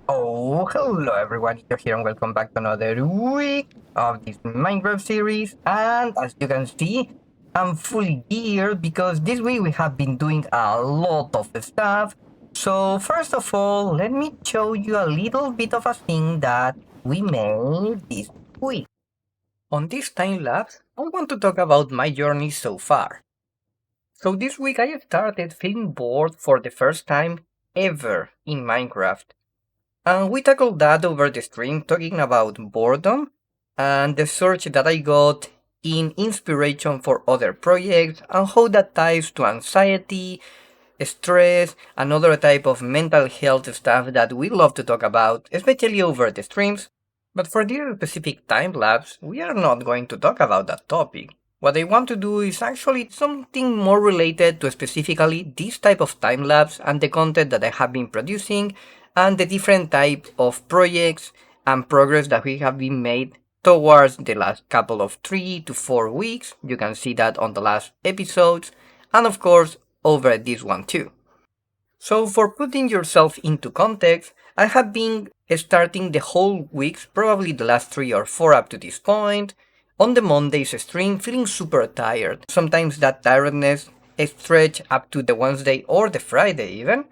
Oh, hello everyone, you're here and welcome back to another week of this Minecraft series. And as you can see, I'm fully geared because this week we have been doing a lot of stuff. So first of all, let me show you a little bit of a thing that we made this week. On this time lapse, I want to talk about my journey so far. So this week I started feeling bored for the first time ever in Minecraft. And we tackled that over the stream, talking about boredom and the search that I got in inspiration for other projects and how that ties to anxiety, stress, and other type of mental health stuff that we love to talk about, especially over the streams. But for this specific time lapse, we are not going to talk about that topic. What I want to do is actually something more related to specifically this type of time lapse and the content that I have been producing and the different type of projects and progress that we have been made towards the last couple of 3 to 4 weeks. You can see that on the last episodes and of course over this one too. So for putting yourself into context, I have been starting the whole weeks, probably the last 3 or 4 up to this point, on the Monday's stream feeling super tired. Sometimes that tiredness stretched up to the Wednesday or the Friday even.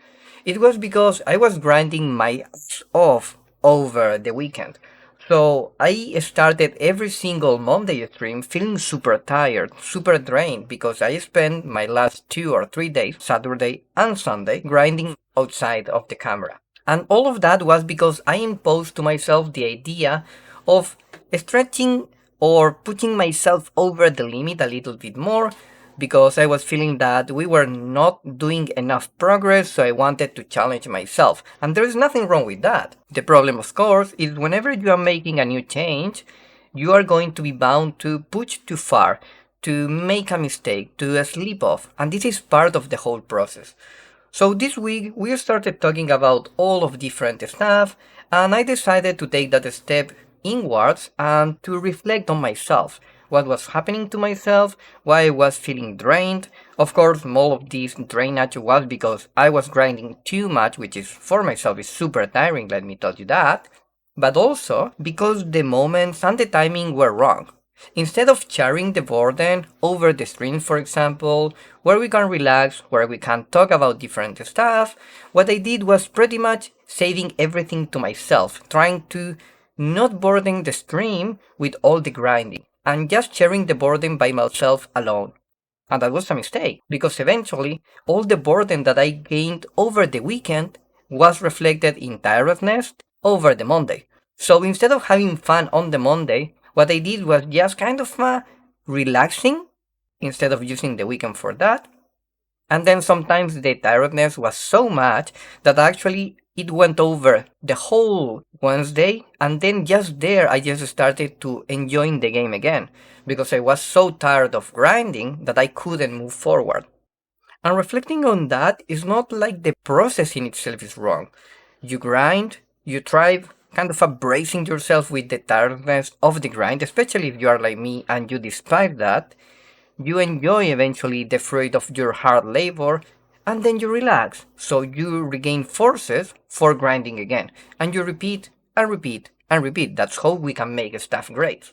It was because I was grinding my ass off over the weekend. So I started every single Monday stream feeling super tired, super drained because I spent my last 2 or 3 days, Saturday and Sunday, grinding outside of the camera. And all of that was because I imposed to myself the idea of stretching or putting myself over the limit a little bit more because I was feeling that we were not doing enough progress, so I wanted to challenge myself. And there is nothing wrong with that. The problem, of course, is whenever you are making a new change, you are going to be bound to push too far, to make a mistake, to slip off, and this is part of the whole process. So this week we started talking about all of different stuff, and I decided to take that step inwards and to reflect on myself, what was happening to myself, why I was feeling drained. Of course, all of this drainage was because I was grinding too much, which is for myself is super tiring, let me tell you that, but also because the moments and the timing were wrong. Instead of sharing the burden over the stream, for example, where we can relax, where we can talk about different stuff, what I did was pretty much saving everything to myself, trying to not burden the stream with all the grinding, and just sharing the burden by myself alone. And that was a mistake, because eventually all the burden that I gained over the weekend was reflected in tiredness over the Monday. So instead of having fun on the Monday, what I did was just kind of relaxing instead of using the weekend for that. And then sometimes the tiredness was so much that actually it went over the whole Wednesday, and then just there I just started to enjoying the game again because I was so tired of grinding that I couldn't move forward. And reflecting on that is not like the process in itself is wrong. You grind, you try kind of bracing yourself with the tiredness of the grind, especially if you are like me and you despise that. You enjoy eventually the fruit of your hard labor, and then you relax, so you regain forces for grinding again, and you repeat and repeat and repeat. That's how we can make stuff great.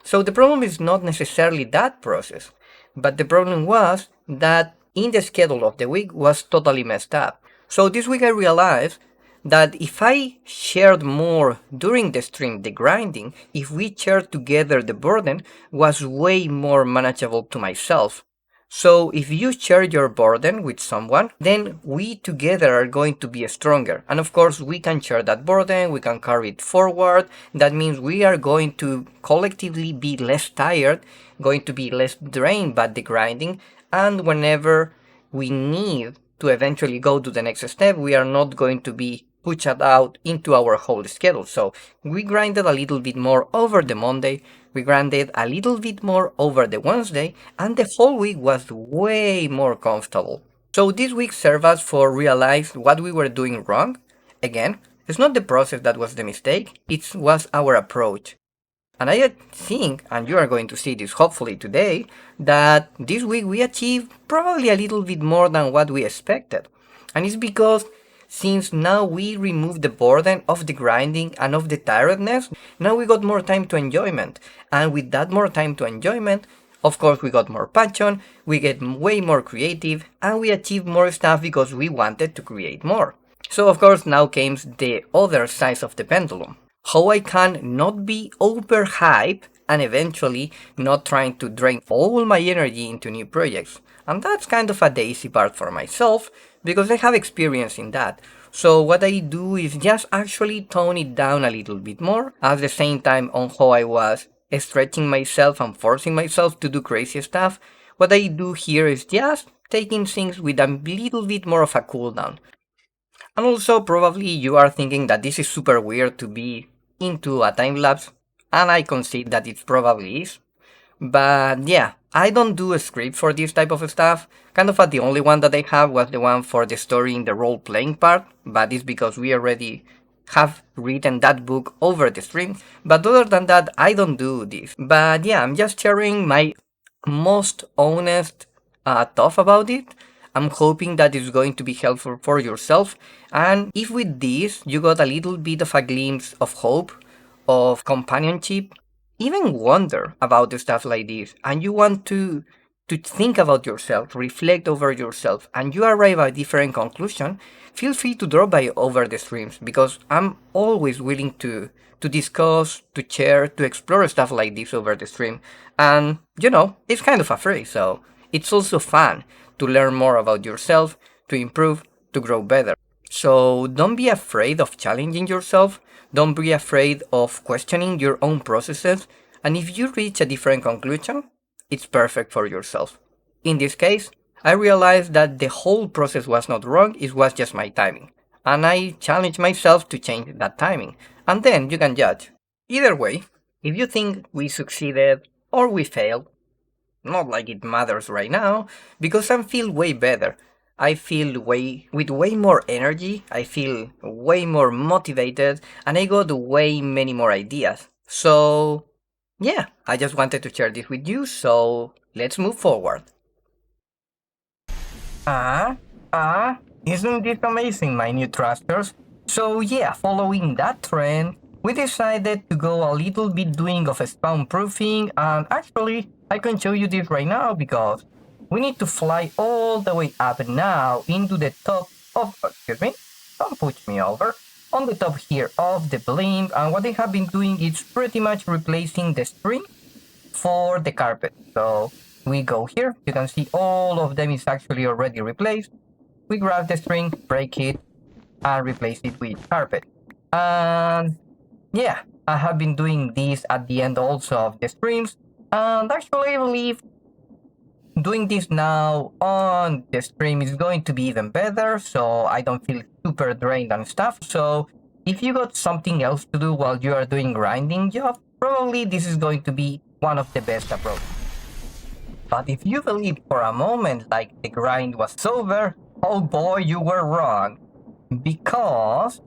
So the problem is not necessarily that process, but the problem was that in the schedule of the week was totally messed up. So this week I realized that if I shared more during the stream the grinding, if we shared together the burden, was way more manageable to myself. So if you share your burden with someone, then we together are going to be stronger. And of course, we can share that burden, we can carry it forward. That means we are going to collectively be less tired, going to be less drained by the grinding, and whenever we need to eventually go to the next step, we are not going to be pushed out into our whole schedule. So we grinded a little bit more over the Monday, we grinded a little bit more over the Wednesday, and the whole week was way more comfortable. So this week served us for realize what we were doing wrong. Again, it's not the process that was the mistake, it was our approach. And I think, and you are going to see this hopefully today, that this week we achieved probably a little bit more than what we expected. And it's because since now we remove the burden of the grinding and of the tiredness. Now we got more time to enjoyment, and with that more time to enjoyment, of course we got more passion, we get way more creative, and we achieve more stuff because we wanted to create more. So of course now comes the other side of the pendulum. How I can not be overhyped and eventually not trying to drain all my energy into new projects. And that's kind of a daisy part for myself because I have experience in that. So what I do is just actually tone it down a little bit more at the same time on how I was stretching myself and forcing myself to do crazy stuff. What I do here is just taking things with a little bit more of a cooldown. And also, probably you are thinking that this is super weird to be into a time lapse, and I concede that it probably is. But yeah, I don't do a script for this type of stuff. Kind of the only one that I have was the one for the story in the role playing part, but it's because we already have written that book over the stream. But other than that, I don't do this. But yeah, I'm just sharing my most honest thought about it. I'm hoping that it's going to be helpful for yourself. And if with this you got a little bit of a glimpse of hope, of companionship, even wonder about the stuff like this, and you want to think about yourself, reflect over yourself, and you arrive at a different conclusion, feel free to drop by over the streams because I'm always willing to discuss, to share, to explore stuff like this over the stream. And it's kind of a free, so it's also fun to learn more about yourself, to improve, to grow better. So don't be afraid of challenging yourself, don't be afraid of questioning your own processes, and if you reach a different conclusion, it's perfect for yourself. In this case, I realized that the whole process was not wrong, it was just my timing. And I challenged myself to change that timing, and then you can judge. Either way, if you think we succeeded or we failed, not like it matters right now, because I feel way better. I feel with way more energy, I feel way more motivated, and I got way many more ideas. So, yeah, I just wanted to share this with you, so let's move forward. Ah, isn't this amazing, my new thrusters? So yeah, following that trend, we decided to go a little bit doing of spawn proofing, and actually, I can show you this right now because we need to fly all the way up now into the top of, excuse me, don't push me over, on the top here of the blimp, and what they have been doing is pretty much replacing the string for the carpet. So we go here, you can see all of them is actually already replaced. We grab the string, break it, and replace it with carpet. And yeah, I have been doing this at the end also of the streams, and actually I believe doing this now on the stream is going to be even better, so I don't feel super drained and stuff. So if you got something else to do while you are doing grinding job, probably this is going to be one of the best approaches. But if you believe for a moment like the grind was over, oh boy, you were wrong. Because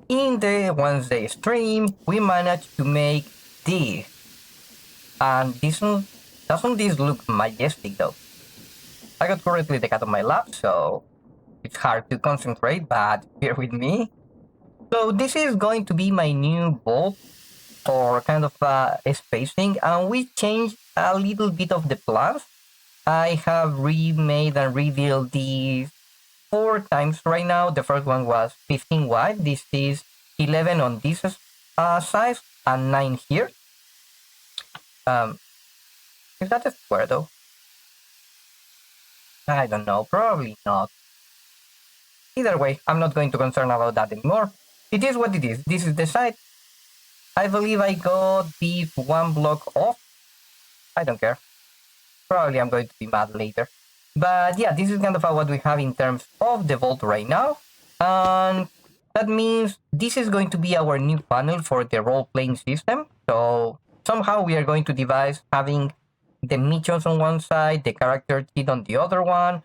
in the Wednesday stream, we managed to make this. And doesn't this look majestic though? I got currently the cat on my lap, so it's hard to concentrate, but bear with me. So this is going to be my new vault, or kind of spacing, and we changed a little bit of the plans. I have remade and rebuilt these 4 times right now. The first one was 15 wide, this is 11 on this size, and 9 here. Is that a square though? I don't know, probably not. Either way, I'm not going to concern about that anymore. It is what it is. This is the side. I believe I got this 1 block off. I don't care. Probably I'm going to be mad later. But yeah, this is kind of what we have in terms of the vault right now. And that means this is going to be our new panel for the role-playing system. So somehow we are going to devise having the missions on one side, the character sheet on the other one.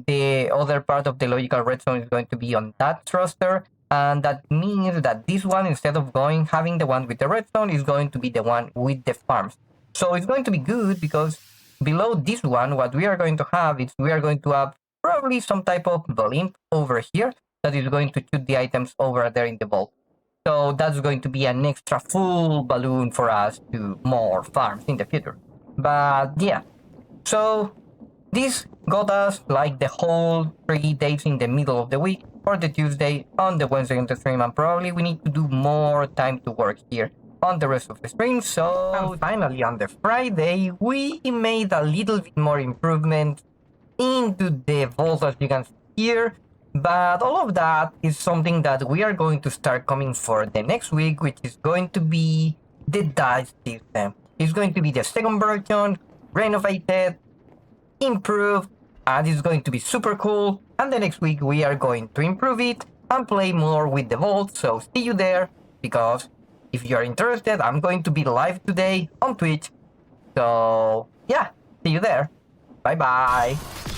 The other part of the logical redstone is going to be on that thruster. And that means that this one, instead of having the one with the redstone, is going to be the one with the farms. So it's going to be good because below this one, what we are going to have is we are going to have probably some type of blimp over here. that is going to shoot the items over there in the vault. So that's going to be an extra full balloon for us to more farms in the future. But yeah, so this got us like the whole 3 days in the middle of the week for the Tuesday, on the Wednesday on the stream, and probably we need to do more time to work here on the rest of the stream. So and finally on the Friday, we made a little bit more improvement into the vault, as you can see here. But all of that is something that we are going to start coming for the next week, which is going to be the dice system. It's going to be the second version, renovated, improved, and it's going to be super cool. And the next week we are going to improve it and play more with the vault. So see you there, because if you're interested, I'm going to be live today on Twitch. So yeah, see you there. Bye bye.